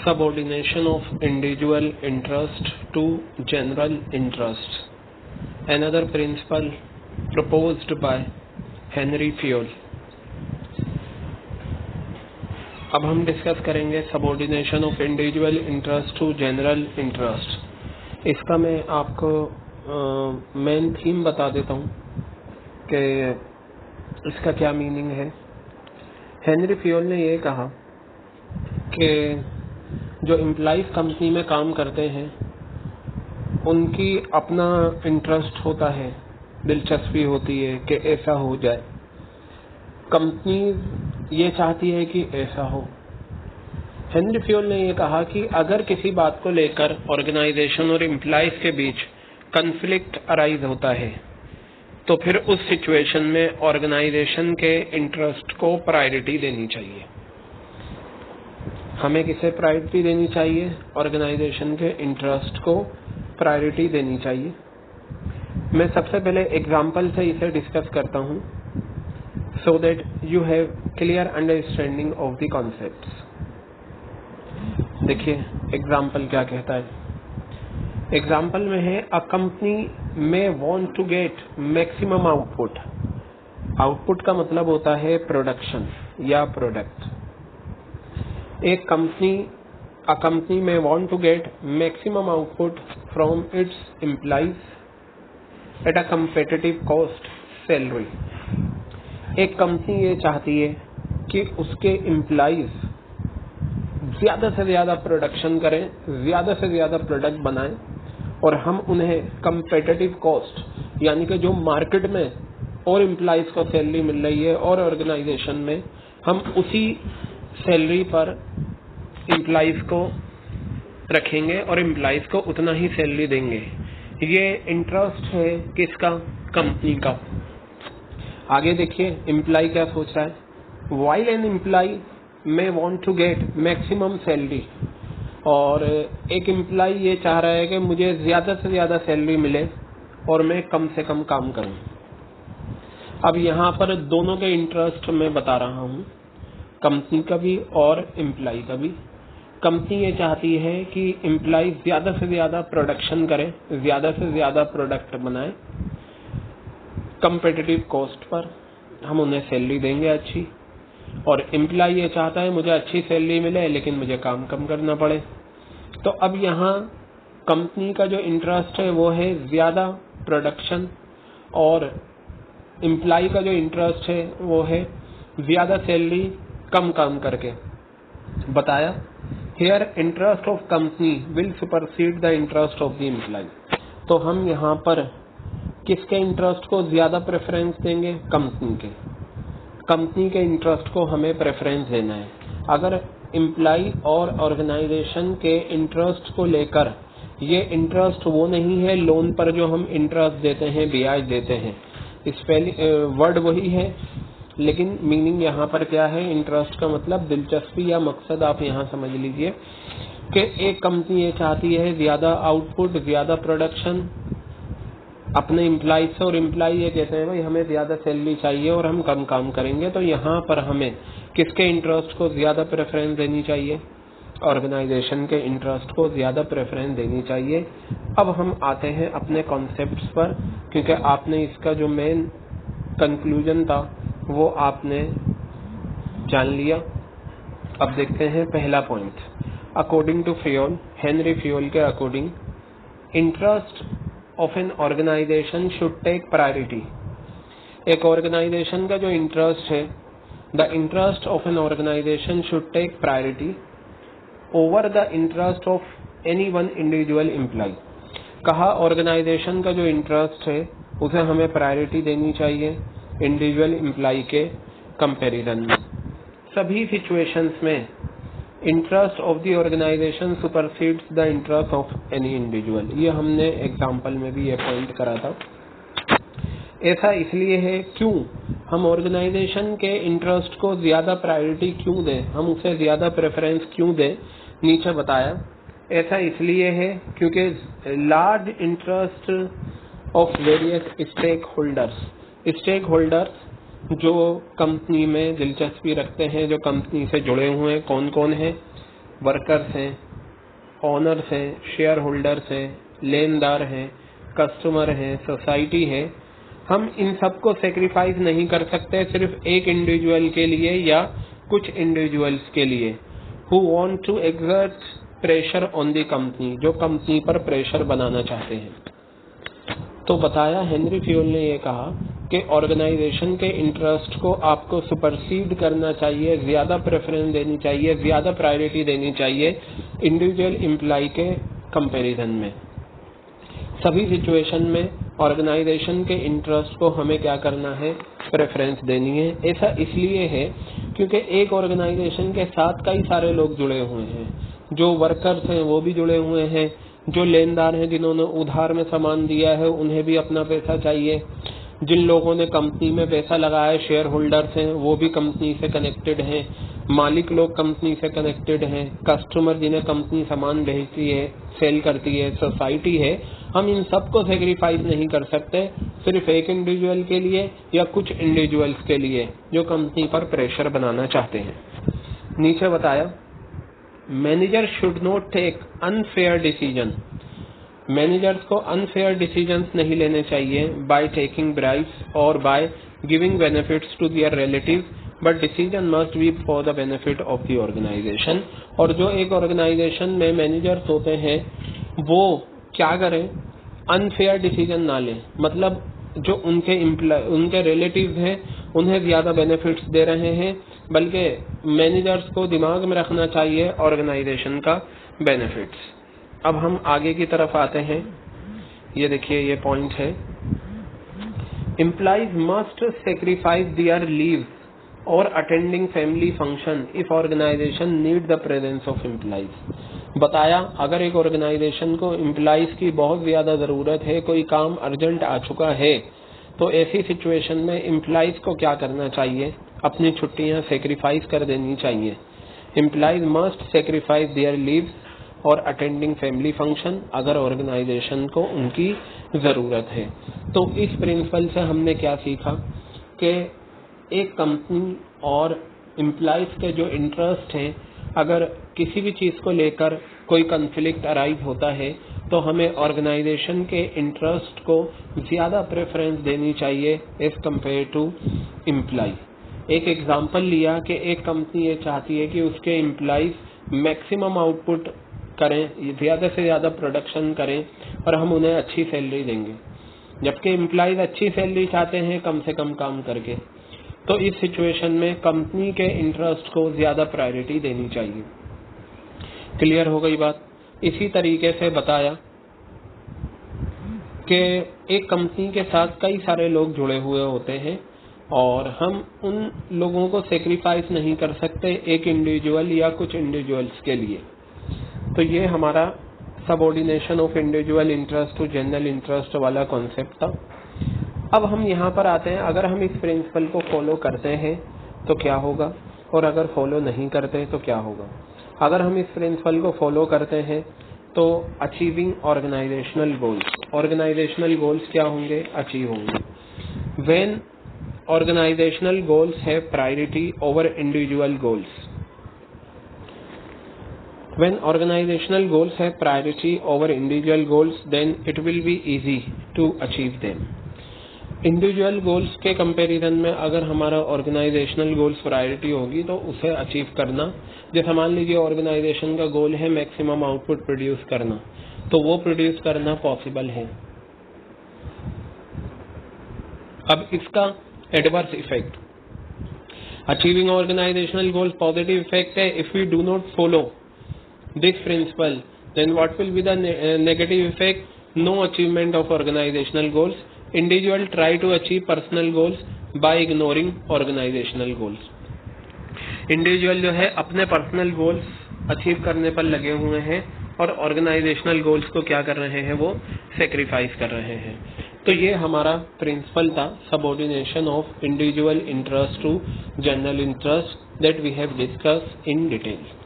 Subordination of individual interest to general interest. Another principle proposed by Henry Fayol. अब हम discuss करेंगे subordination of individual interest to general interest. इसका मैं आपको main theme बता देता हूँ कि इसका क्या मीनिंग है। हेनरी फियोल ने ये कहा कि जो एम्प्लॉइज कंपनी में काम करते हैं उनकी अपना इंटरेस्ट होता है, दिलचस्पी होती है कि ऐसा हो जाए। कंपनी ये चाहती है कि ऐसा हो। हेनरी फियोल ने ये कहा कि अगर किसी बात को लेकर ऑर्गेनाइजेशन और एम्प्लॉइज के बीच कॉन्फ्लिक्ट अराइज होता है तो फिर उस सिचुएशन में ऑर्गेनाइजेशन के इंटरेस्ट को प्रायोरिटी देनी चाहिए। हमें किसे प्रायोरिटी देनी चाहिए? ऑर्गेनाइजेशन के इंटरेस्ट को प्रायोरिटी देनी चाहिए। मैं सबसे पहले एग्जांपल से इसे डिस्कस करता हूं so that you have clear understanding of the concepts. देखिए एग्जांपल क्या कहता है। एग्जांपल में है a company may want to get maximum output. Output का मतलब होता है प्रोडक्शन या प्रोडक्ट। एक a company may want to get maximum output from its employees at a competitive cost salary। एक कंपनी ये चाहती है कि उसके एम्प्लॉइज ज्यादा से ज्यादा प्रोडक्शन करें, ज्यादा से ज्यादा प्रोडक्ट बनाएं और हम उन्हें कंपेटिटिव कॉस्ट यानी कि जो मार्केट में और एम्प्लॉइज को सैलरी मिल रही है और ऑर्गेनाइजेशन में हम उसी सैलरी पर एम्प्लॉइज को रखेंगे और एम्प्लॉइज को उतना ही सैलरी देंगे। ये इंटरेस्ट है किसका? कंपनी का। आगे देखिए एम्प्लॉय क्या सोच रहा है। While an employee may want to get maximum salary, और एक एम्प्लॉय ये चाह रहा है कि मुझे ज्यादा से ज्यादा सैलरी मिले और मैं कम से कम काम करूं। अब यहाँ पर दोनों के इंटरेस्ट मैं बता रहा हूँ, कंपनी का भी और एम्प्लॉय का भी। कंपनी ये चाहती है कि एम्प्लॉय ज्यादा से ज्यादा प्रोडक्शन करे, ज्यादा से ज्यादा प्रोडक्ट बनाए, कंपेटिटिव कॉस्ट पर हम उन्हें सैलरी देंगे अच्छी। और एम्प्लॉय ये चाहता है मुझे अच्छी सैलरी मिले लेकिन मुझे काम कम करना पड़े। तो अब यहाँ कंपनी का जो इंटरेस्ट है वो है ज्यादा प्रोडक्शन और एम्प्लॉय का जो इंटरेस्ट है वो है ज्यादा सैलरी कम काम करके। बताया here interest of company will supersede the interest of the employee. तो हम यहाँ पर किसके इंटरेस्ट को ज्यादा प्रेफरेंस देंगे? कंपनी के। कंपनी के इंटरेस्ट को हमें प्रेफरेंस देना है। अगर एम्प्लॉय और ऑर्गेनाइजेशन के इंटरेस्ट को लेकर, ये इंटरेस्ट वो नहीं है लोन पर जो हम इंटरेस्ट देते हैं, ब्याज देते हैं, वर्ड वही है लेकिन मीनिंग यहाँ पर क्या है? इंटरेस्ट का मतलब दिलचस्पी या मकसद आप यहाँ समझ लीजिए कि एक कंपनी ये चाहती है ज्यादा आउटपुट, ज्यादा प्रोडक्शन अपने एम्प्लॉय से, और एम्प्लॉय ये कहते हैं भाई हमें ज्यादा सैलरी चाहिए और हम कम काम करेंगे। तो यहाँ पर हमें किसके इंटरेस्ट को ज्यादा प्रेफरेंस देनी चाहिए? ऑर्गेनाइजेशन के इंटरेस्ट को ज्यादा प्रेफरेंस देनी चाहिए। अब हम आते हैं अपने कॉन्सेप्ट्स पर, क्योंकि आपने इसका जो मेन कंक्लूजन था वो आपने जान लिया। अब देखते हैं पहला point. According to Fayol, Henri Fayol के according, interest of an organisation should take priority. एक ऑर्गेनाइजेशन का जो इंटरेस्ट है, the interest of an organisation should take priority over the interest of any one individual employee. कहा organisation का जो interest है उसे हमें प्रायोरिटी देनी चाहिए इंडिविजुअल एम्प्लॉय के कंपैरिजन में। सभी सिचुएशंस में interest of the organisation supersedes the interest of any individual. ये हमने एग्जांपल में भी ये पॉइंट करा था। ऐसा इसलिए है, क्यों हम ऑर्गेनाइजेशन के इंटरेस्ट को ज्यादा प्रायोरिटी क्यों दें, हम उसे ज्यादा प्रेफरेंस क्यों दें, नीचे बताया। ऐसा इसलिए है क्योंकि large interest of various stakeholders जो कंपनी में दिलचस्पी रखते हैं, जो कंपनी से जुड़े हुए हैं, कौन कौन है? वर्कर्स हैं, ओनर्स हैं, शेयर होल्डर्स हैं, लेनदार हैं, कस्टमर हैं, सोसाइटी है, हम इन सबको सेक्रीफाइस नहीं कर सकते सिर्फ एक इंडिविजुअल के लिए या कुछ इंडिविजुअल्स के लिए who want to exert pressure on the company, जो कंपनी पर प्रेशर बनाना चाहते हैं। तो बताया हेनरी फ्यूल ने ये कहा कि ऑर्गेनाइजेशन के इंटरेस्ट को आपको सुपरसीड करना चाहिए, ज्यादा प्रेफरेंस देनी चाहिए, ज्यादा प्रायोरिटी देनी चाहिए इंडिविजुअल एम्प्लॉय के कंपैरिजन में। सभी सिचुएशन में ऑर्गेनाइजेशन के इंटरेस्ट को हमें क्या करना है, प्रेफरेंस देनी है। ऐसा इसलिए है क्योंकि एक ऑर्गेनाइजेशन के साथ कई सारे लोग जुड़े हुए हैं, जो वर्कर्स हैं वो भी जुड़े हुए हैं, जो लेनदार हैं जिन्होंने उधार में सामान दिया है उन्हें भी अपना पैसा चाहिए, जिन लोगों ने कंपनी में पैसा लगाया है शेयर होल्डर्स हैं वो भी कंपनी से कनेक्टेड हैं, मालिक लोग कंपनी से कनेक्टेड हैं, कस्टमर जिन्हें कंपनी सामान भेजती है, सेल करती है, सोसाइटी है। हम इन सबको सेक्रीफाइस नहीं कर सकते सिर्फ एक इंडिविजुअल के लिए या कुछ इंडिविजुअल्स के लिए जो कंपनी पर प्रेशर बनाना चाहते हैं। नीचे बताया manager should not take unfair decision, managers को अनफेयर डिसीजंस नहीं लेने चाहिए बाय टेकिंग ब्राइब्स और by giving benefits to their relatives, but decision must be for the benefit of the organisation. और जो एक ऑर्गेनाइजेशन में मैनेजर्स होते हैं वो क्या करें, अनफेयर डिसीजन ना लें, मतलब जो उनके रिलेटिव्स हैं उन्हें ज्यादा बेनिफिट्स दे रहे हैं, बल्कि मैनेजर्स को दिमाग में रखना चाहिए ऑर्गेनाइजेशन का बेनिफिट्स। अब हम आगे की तरफ आते हैं, ये देखिए ये पॉइंट है, employees must sacrifice their leaves और attending family function if organisation need the presence of employees. बताया अगर एक ऑर्गेनाइजेशन को एम्प्लॉइज की बहुत ज्यादा जरूरत है, कोई काम अर्जेंट आ चुका है, तो ऐसी सिचुएशन में एम्प्लॉइज को क्या करना चाहिए, अपनी छुट्टियां सेक्रीफाइस कर देनी चाहिए। Employees must sacrifice their leaves और अटेंडिंग फैमिली फंक्शन अगर ऑर्गेनाइजेशन को उनकी जरूरत है। तो इस प्रिंसिपल से हमने क्या सीखा कि एक कंपनी और एम्प्लॉइज के जो इंटरेस्ट हैं, अगर किसी भी चीज को लेकर कोई कॉन्फ्लिक्ट अराइज होता है तो हमें ऑर्गेनाइजेशन के इंटरेस्ट को ज्यादा प्रेफरेंस देनी चाहिए एज कम्पेयर टू एम्प्लॉय। एक एग्जांपल लिया कि एक कंपनी ये चाहती है कि उसके एम्प्लॉइज मैक्सिमम आउटपुट करें, ज्यादा से ज्यादा प्रोडक्शन करें और हम उन्हें अच्छी सैलरी देंगे, जबकि एम्प्लॉइज अच्छी सैलरी चाहते हैं कम से कम काम करके। तो इस सिचुएशन में कंपनी के इंटरेस्ट को ज्यादा प्रायोरिटी देनी चाहिए। क्लियर हो गई बात। इसी तरीके से बताया कि एक कंपनी के साथ कई सारे लोग जुड़े हुए होते हैं और हम उन लोगों को सेक्रीफाइस नहीं कर सकते एक इंडिविजुअल या कुछ इंडिविजुअल्स के लिए। तो ये हमारा subordination of individual interest to general interest वाला कॉन्सेप्ट था। अब हम यहाँ पर आते हैं, अगर हम इस प्रिंसिपल को फॉलो करते हैं तो क्या होगा और अगर फॉलो नहीं करते तो क्या होगा। अगर हम इस प्रिंसिपल को फॉलो करते हैं तो achieving organisational goals, organizational goals क्या होंगे, अचीव होंगे। When organizational goals have priority over individual goals, when organizational goals have priority over individual goals, then it will be easy to achieve them. Individual goals के comparison में अगर हमारा organizational goals priority होगी तो उसे achieve करना, जैसे मान लीजिए ऑर्गेनाइजेशन का गोल है मैक्सिमम आउटपुट प्रोड्यूस करना, तो वो प्रोड्यूस करना पॉसिबल है। अब इसका adverse effect, achieving organisational goals positive effect है, if we do not follow this principle, then what will be the negative effect? No achievement of organizational goals. Individual try to achieve personal goals by ignoring organizational goals. Individual जो है अपने personal goals achieve करने पर लगे हुए हैं और organizational goals को क्या कर रहे हैं, वो सेक्रीफाइस कर रहे हैं। तो ये हमारा प्रिंसिपल था, subordination of individual interest to general interest, that we have discuss in detail.